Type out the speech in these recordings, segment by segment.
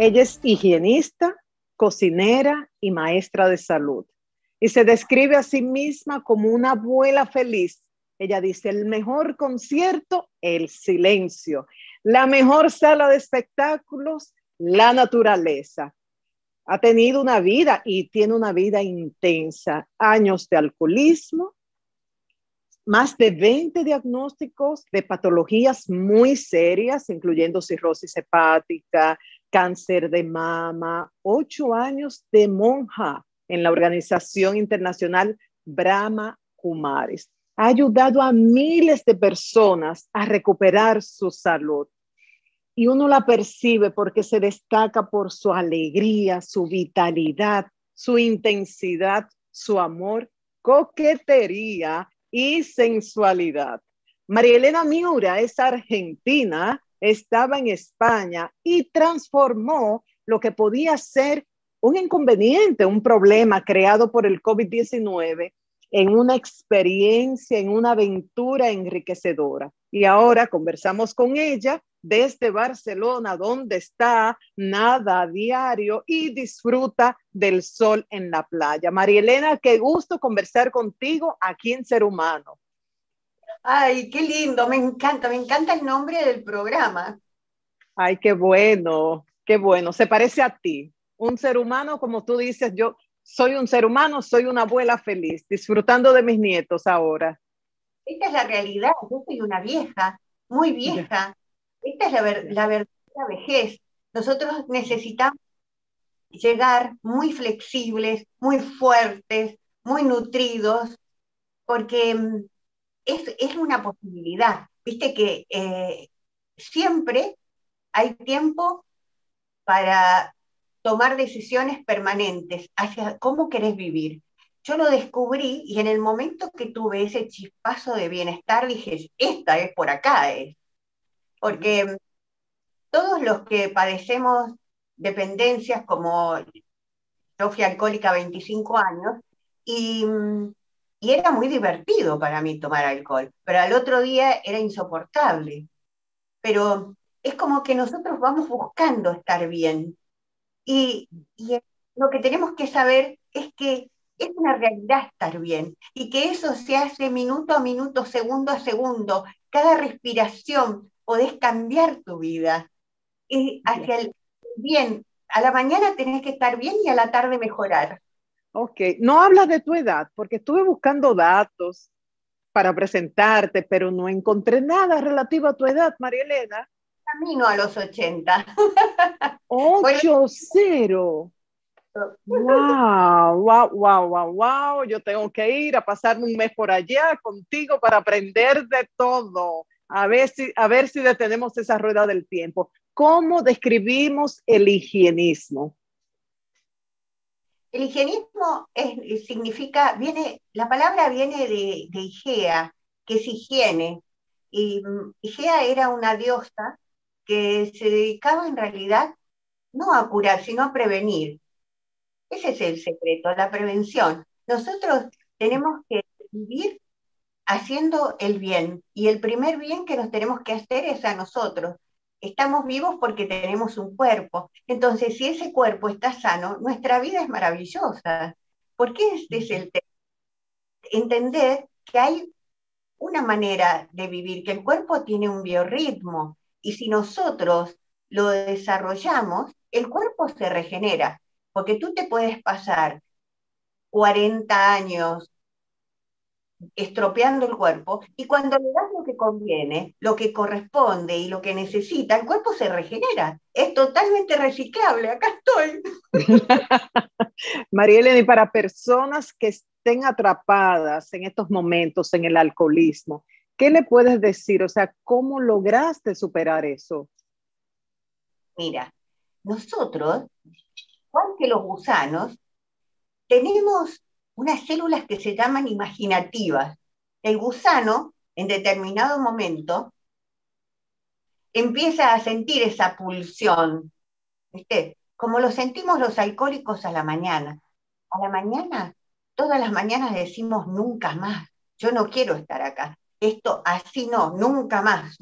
Ella es higienista, cocinera y maestra de salud. Y se describe a sí misma como una abuela feliz. Ella dice, el mejor concierto, el silencio. La mejor sala de espectáculos, la naturaleza. Ha tenido una vida y tiene una vida intensa. Años de alcoholismo, más de 20 diagnósticos de patologías muy serias, incluyendo cirrosis hepática, cáncer de mama, 8 años de monja en la organización internacional Brahma Kumaris. Ha ayudado a miles de personas a recuperar su salud. Y uno la percibe porque se destaca por su alegría, su vitalidad, su intensidad, su amor, coquetería y sensualidad. María Elena Miura es argentina, estaba en España y transformó lo que podía ser un inconveniente, un problema creado por el COVID-19 en una experiencia, en una aventura enriquecedora. Y ahora conversamos con ella desde Barcelona, donde está, nada a diario y disfruta del sol en la playa. María Elena, qué gusto conversar contigo aquí en Ser Humano. Ay, qué lindo, me encanta el nombre del programa. Ay, qué bueno, se parece a ti. Un ser humano, como tú dices, yo soy un ser humano, soy una abuela feliz, disfrutando de mis nietos ahora. Esta es la realidad, yo soy una vieja, muy Ya, vieja. Esta es la verdadera vejez. Nosotros necesitamos llegar muy flexibles, muy fuertes, muy nutridos, porque es una posibilidad. Viste que siempre hay tiempo para tomar decisiones permanentes hacia cómo querés vivir. Yo lo descubrí y en el momento que tuve ese chispazo de bienestar dije, esta es por acá, porque todos los que padecemos dependencias, como yo fui alcohólica 25 años, y, y era muy divertido para mí tomar alcohol, pero al otro día era insoportable. Pero es como que nosotros vamos buscando estar bien. Y lo que tenemos que saber es que es una realidad estar bien y que eso se hace minuto a minuto, segundo a segundo. Cada respiración podés cambiar tu vida y ya. hacia el bien. A la mañana tenés que estar bien y a la tarde mejorar. Ok, no hablas de tu edad, porque estuve buscando datos para presentarte, pero no encontré nada relativo a tu edad, María Elena. Camino a los 80. Bueno, 80. Wow, wow, wow, wow, wow. Yo tengo que ir a pasarme un mes por allá contigo para aprender de todo. A ver si detenemos esa rueda del tiempo. ¿Cómo describimos el higienismo? el higienismo significa, la palabra viene de Igea, que es higiene. Y Igea era una diosa que se dedicaba en realidad no a curar, sino a prevenir. Ese es el secreto, la prevención. Nosotros tenemos que vivir haciendo el bien, y el primer bien que nos tenemos que hacer es a nosotros. Estamos vivos porque tenemos un cuerpo. Entonces, si ese cuerpo está sano, nuestra vida es maravillosa. Porque este es el tema. Entender que hay una manera de vivir, que el cuerpo tiene un biorritmo, y si nosotros lo desarrollamos, el cuerpo se regenera, porque tú te puedes pasar 40 años estropeando el cuerpo, y cuando le das lo que conviene, lo que corresponde y lo que necesita, el cuerpo se regenera. Es totalmente reciclable, acá estoy. María Elena, y para personas que estén atrapadas en estos momentos en el alcoholismo, ¿qué le puedes decir? O sea, ¿cómo lograste superar eso? Mira, nosotros, igual que los gusanos, tenemos unas células que se llaman imaginativas. El gusano, en determinado momento, empieza a sentir esa pulsión, ¿viste? Como lo sentimos los alcohólicos a la mañana. A la mañana, todas las mañanas decimos nunca más, yo no quiero estar acá. Esto así no, nunca más,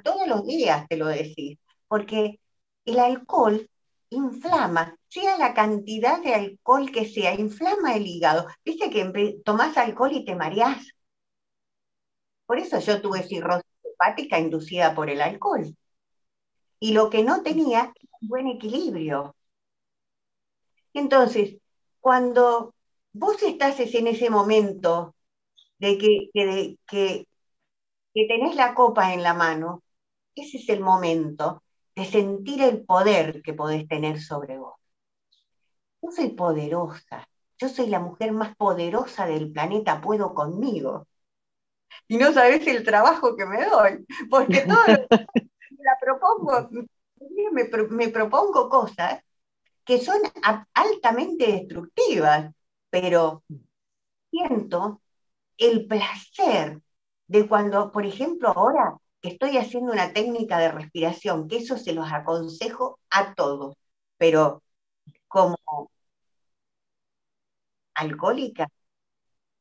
todos los días te lo decís, porque el alcohol inflama, sea la cantidad de alcohol que sea, inflama el hígado. Viste que tomás alcohol y te mareás. Por eso yo tuve cirrosis hepática inducida por el alcohol. Y lo que no tenía era un buen equilibrio. Entonces, cuando vos estás en ese momento de que tenés la copa en la mano, ese es el momento de sentir el poder que podés tener sobre vos. Yo soy poderosa, yo soy la mujer más poderosa del planeta, puedo conmigo. Y no sabés el trabajo que me doy, porque todo lo que la propongo, me propongo cosas que son altamente destructivas, pero siento el placer de cuando, por ejemplo, ahora que estoy haciendo una técnica de respiración, que eso se los aconsejo a todos, pero como alcohólica,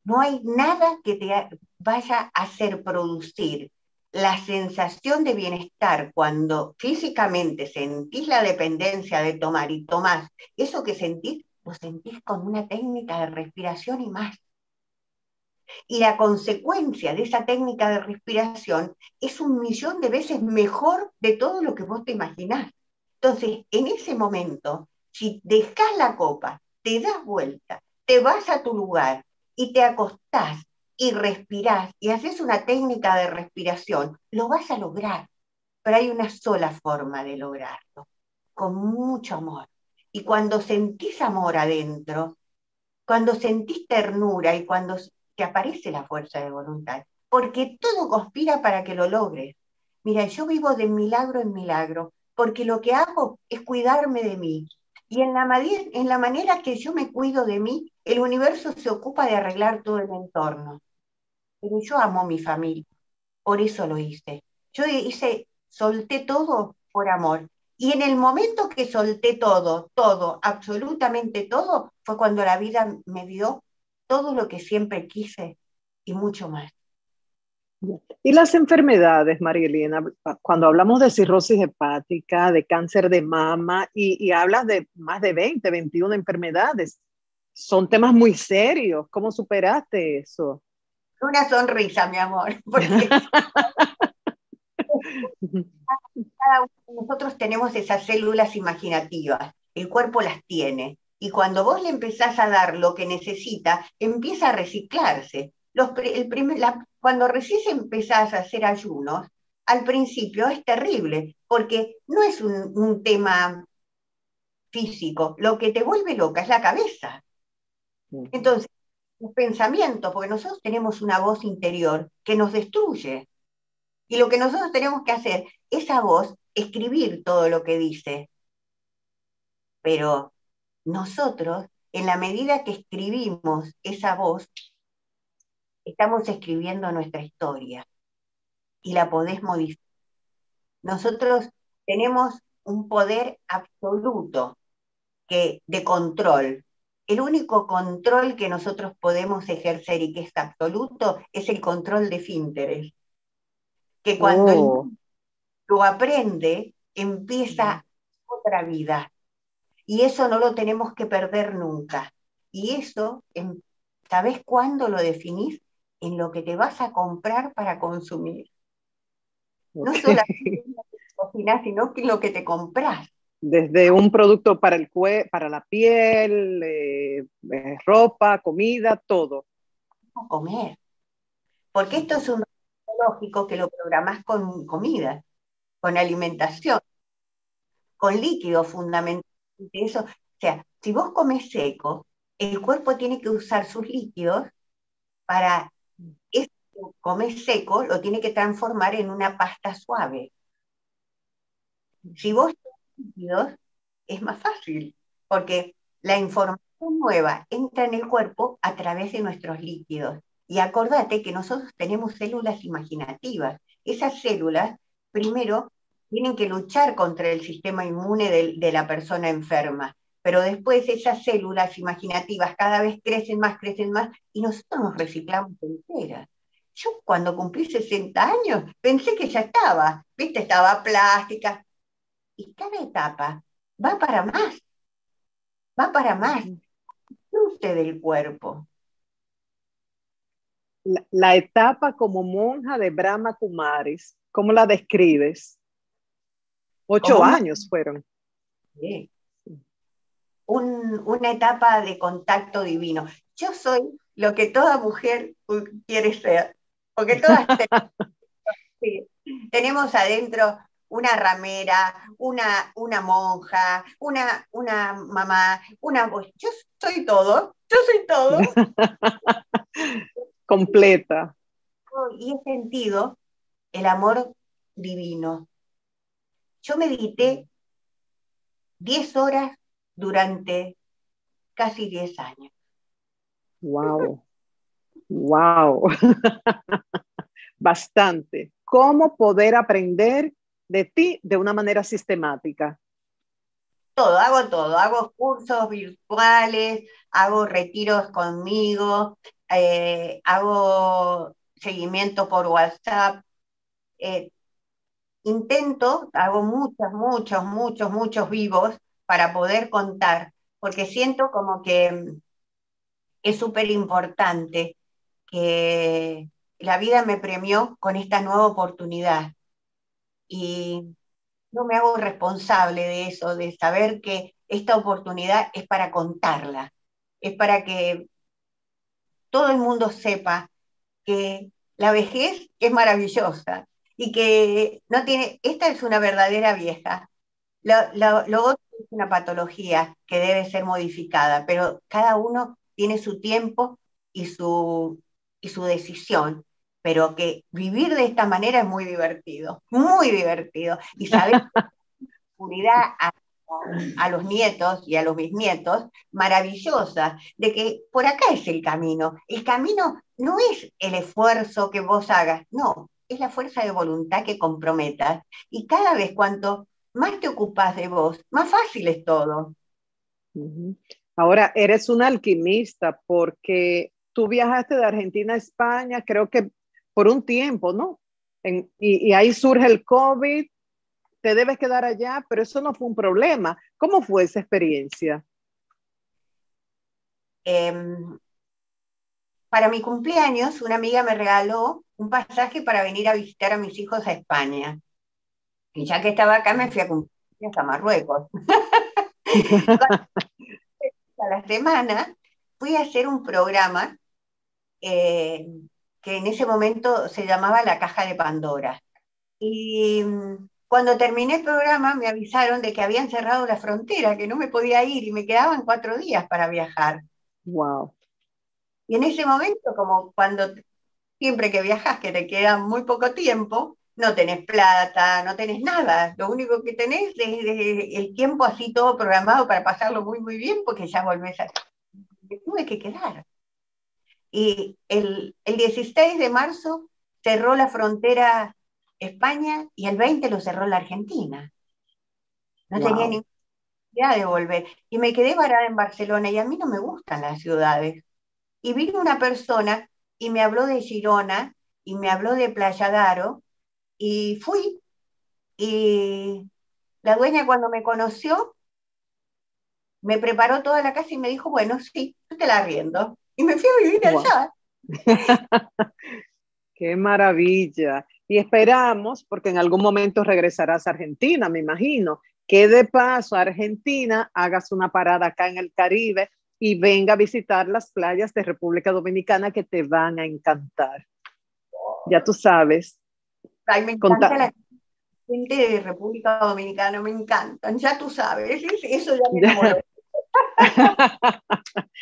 no hay nada que te vaya a hacer producir la sensación de bienestar cuando físicamente sentís la dependencia de tomar y tomás eso que sentís, lo sentís con una técnica de respiración y más. Y la consecuencia de esa técnica de respiración es 1.000.000 de veces mejor de todo lo que vos te imaginás. Entonces, en ese momento, si dejás la copa, te das vuelta, te vas a tu lugar y te acostás y respirás y haces una técnica de respiración, lo vas a lograr. Pero hay una sola forma de lograrlo, con mucho amor. Y cuando sentís amor adentro, cuando sentís ternura y cuando te aparece la fuerza de voluntad, porque todo conspira para que lo logres. Mira, yo vivo de milagro en milagro, porque lo que hago es cuidarme de mí. Y en la manera que yo me cuido de mí, el universo se ocupa de arreglar todo el entorno. Pero yo amo a mi familia, por eso lo hice. Solté todo por amor. Y en el momento que solté todo, todo, absolutamente todo, fue cuando la vida me dio todo lo que siempre quise y mucho más. Y las enfermedades, Marielena, cuando hablamos de cirrosis hepática, de cáncer de mama, y hablas de más de 20, 21 enfermedades, son temas muy serios. ¿Cómo superaste eso? Una sonrisa, mi amor, porque cada uno de nosotros tenemos esas células imaginativas, el cuerpo las tiene, y cuando vos le empezás a dar lo que necesita, empieza a reciclarse. Cuando recién empezás a hacer ayunos, al principio es terrible, porque no es un tema físico, lo que te vuelve loca es la cabeza. Entonces, los pensamientos, porque nosotros tenemos una voz interior que nos destruye. Y lo que nosotros tenemos que hacer, esa voz, escribir todo lo que dice. Pero nosotros, en la medida que escribimos esa voz, estamos escribiendo nuestra historia y la podés modificar. Nosotros tenemos un poder absoluto de control. El único control que nosotros podemos ejercer y que es absoluto es el control de esfínteres, que cuando el Oh, niño lo aprende, empieza otra vida. Y eso no lo tenemos que perder nunca. Y eso, ¿sabés cuándo lo definís? En lo que te vas a comprar para consumir. No okay. solamente en lo que cocinás, sino que en lo que te compras. Desde un producto para para la piel, ropa, comida, todo. A comer. Porque esto es un lógico que lo programás con comida, con alimentación, con líquido fundamentalmente. Eso, o sea, si vos comes seco, el cuerpo tiene que usar sus líquidos para eso que comes seco, lo tiene que transformar en una pasta suave. Si vos tenés líquidos, es más fácil, porque la información nueva entra en el cuerpo a través de nuestros líquidos. Y acordate que nosotros tenemos células imaginativas. Esas células, primero, tienen que luchar contra el sistema inmune de la persona enferma, pero después esas células imaginativas cada vez crecen más, y nosotros nos reciclamos enteras. Yo cuando cumplí 60 años pensé que ya estaba, viste, estaba plástica, y cada etapa va para más, va para más. Disfrute del cuerpo. La etapa como monja de Brahma Kumaris, ¿cómo la describes? Como 8 años fueron. sí, una etapa de contacto divino. Yo soy lo que toda mujer quiere ser, porque todas sí, tenemos adentro una ramera, una monja, una mamá, yo soy todo, yo soy todo, Completa. y he sentido el amor divino. Yo medité 10 horas durante casi 10 años. Wow. Wow. Bastante. ¿Cómo poder aprender de ti de una manera sistemática? Todo, hago cursos virtuales, hago retiros conmigo, hago seguimiento por WhatsApp, eh, hago muchos vivos para poder contar, porque siento como que es súper importante que la vida me premió con esta nueva oportunidad y no me hago responsable de eso, de saber que esta oportunidad es para contarla, es para que todo el mundo sepa que la vejez es maravillosa y que no tiene, esta es una verdadera vieja. Lo otro es una patología que debe ser modificada, pero cada uno tiene su tiempo y y su decisión. Pero que vivir de esta manera es muy divertido. Y saber seguridad a los nietos y a los bisnietos, maravillosa, de que por acá es el camino. El camino no es el esfuerzo que vos hagas, no, es la fuerza de voluntad que comprometas. Y cada vez cuanto más te ocupas de vos, más fácil es todo. Ujú. Ahora, eres una alquimista porque tú viajaste de Argentina a España, creo que por un tiempo, ¿no? Y ahí surge el COVID, te debes quedar allá, pero eso no fue un problema. ¿Cómo fue esa experiencia? Eh, para mi cumpleaños, una amiga me regaló un pasaje para venir a visitar a mis hijos a España. Y ya que estaba acá, me fui a cumpleaños a Marruecos. A la semana fui a hacer un programa eh, que en ese momento se llamaba La Caja de Pandora. Y cuando terminé el programa me avisaron de que habían cerrado la frontera, que no me podía ir y me quedaban 4 días para viajar. Wow. Y en ese momento, como cuando siempre que viajas que te queda muy poco tiempo, no tenés plata, no tenés nada. Lo único que tenés es el tiempo así todo programado para pasarlo muy bien porque ya volvés a... Me tuve que quedar. Y el 16 de marzo cerró la frontera España y el 20 lo cerró la Argentina. No tenía Wow. ninguna idea de volver. Y me quedé varada en Barcelona y a mí no me gustan las ciudades. Y vino una persona y me habló de Girona y me habló de Playa Daro y fui. Y la dueña cuando me conoció me preparó toda la casa y me dijo, bueno, sí, yo te la arriendo. Y me fui a vivir Wow. allá. Qué maravilla. Y esperamos, porque en algún momento regresarás a Argentina, me imagino, que de paso a Argentina hagas una parada acá en el Caribe y venga a visitar las playas de República Dominicana que te van a encantar. Ya tú sabes. Ay, me encanta Conta la gente de República Dominicana, me encantan, ya tú sabes, eso ya me enamoró.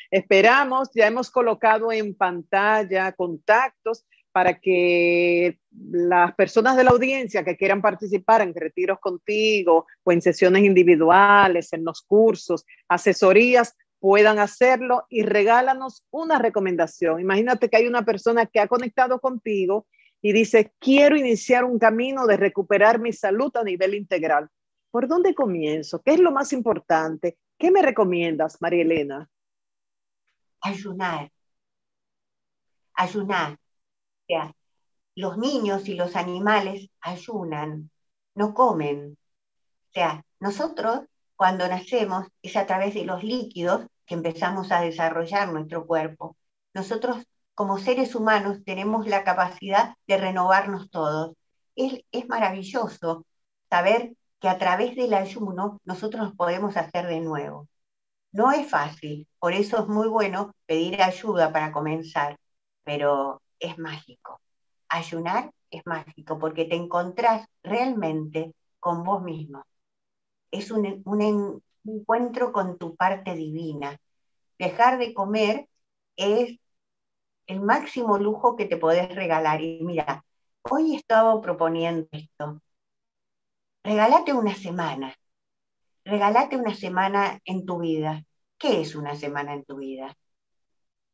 Esperamos, ya hemos colocado en pantalla contactos para que las personas de la audiencia que quieran participar en retiros contigo o en sesiones individuales, en los cursos, asesorías, puedan hacerlo y regálanos una recomendación. Imagínate que hay una persona que ha conectado contigo y dice, quiero iniciar un camino de recuperar mi salud a nivel integral. ¿Por dónde comienzo? ¿Qué es lo más importante? ¿Qué me recomiendas, María Elena? Ayunar, ayunar. O sea, los niños y los animales ayunan, no comen. O sea, nosotros cuando nacemos es a través de los líquidos que empezamos a desarrollar nuestro cuerpo. Nosotros, como seres humanos, tenemos la capacidad de renovarnos todos. Es maravilloso saber que a través del ayuno nosotros nos podemos hacer de nuevo. No es fácil, por eso es muy bueno pedir ayuda para comenzar, pero es mágico. Ayunar es mágico porque te encontrás realmente con vos mismo. Es un encuentro con tu parte divina. Dejar de comer es el máximo lujo que te podés regalar. Y mira, hoy estaba proponiendo esto. Regálate una semana. Regálate una semana en tu vida. ¿Qué es una semana en tu vida?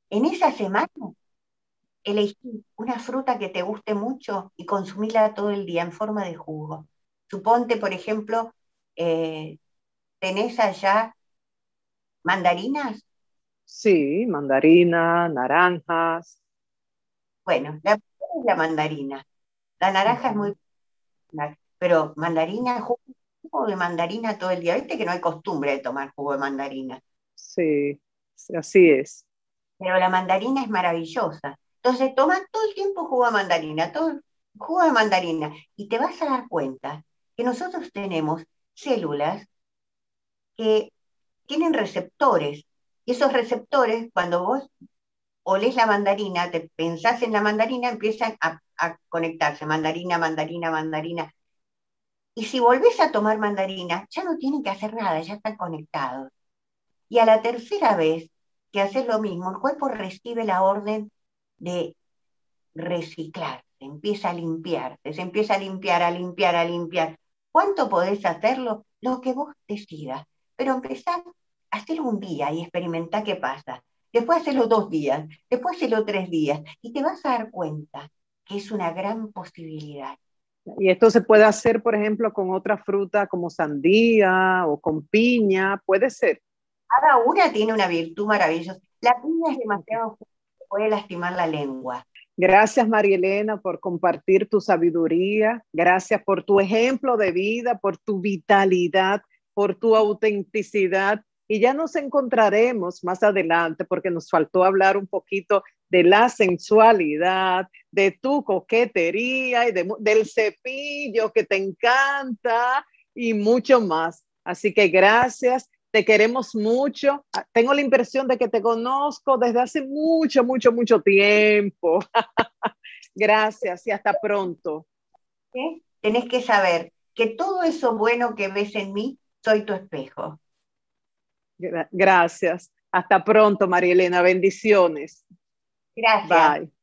En esa semana, elegí una fruta que te guste mucho y consumíla todo el día en forma de jugo. Suponte, por ejemplo, eh, tenés allá mandarinas. Sí, mandarina, naranjas. Bueno, la primera es la mandarina. La naranja es muy Ujú. popular, pero mandarina, jugo de mandarina todo el día. Viste que no hay costumbre de tomar jugo de mandarina, Sí, sí, así es. pero la mandarina es maravillosa. Entonces, toma todo el tiempo jugo de mandarina, todo el jugo de mandarina, y te vas a dar cuenta que nosotros tenemos células que tienen receptores. Y esos receptores, cuando vos olés la mandarina, te pensás en la mandarina, empiezan a conectarse, mandarina, mandarina, mandarina. Y si volvés a tomar mandarina, ya no tienen que hacer nada, ya están conectados. Y a la tercera vez que haces lo mismo, el cuerpo recibe la orden de reciclar, empieza a limpiarse, se empieza a limpiar, a limpiar, a limpiar. ¿Cuánto podés hacerlo? Lo que vos decidas. Pero empezá a hacerlo un día y experimentá qué pasa. Después hacerlo 2 días, después hacerlo 3 días, y te vas a dar cuenta que es una gran posibilidad. Y esto se puede hacer, por ejemplo, con otra fruta como sandía o con piña, puede ser. Cada una tiene una virtud maravillosa. La piña es demasiado fuerte, puede lastimar la lengua. Gracias, María Elena, por compartir tu sabiduría. Gracias por tu ejemplo de vida, por tu vitalidad, por tu autenticidad. Y ya nos encontraremos más adelante porque nos faltó hablar un poquito de la sensualidad, de tu coquetería y del cepillo que te encanta y mucho más. Así que gracias. Te queremos mucho. Tengo la impresión de que te conozco desde hace mucho, mucho, mucho tiempo. Gracias y hasta pronto. ¿Eh? Tenés que saber que todo eso bueno que ves en mí, soy tu espejo. Gracias. Hasta pronto, María Elena. Bendiciones. Gracias. Bye.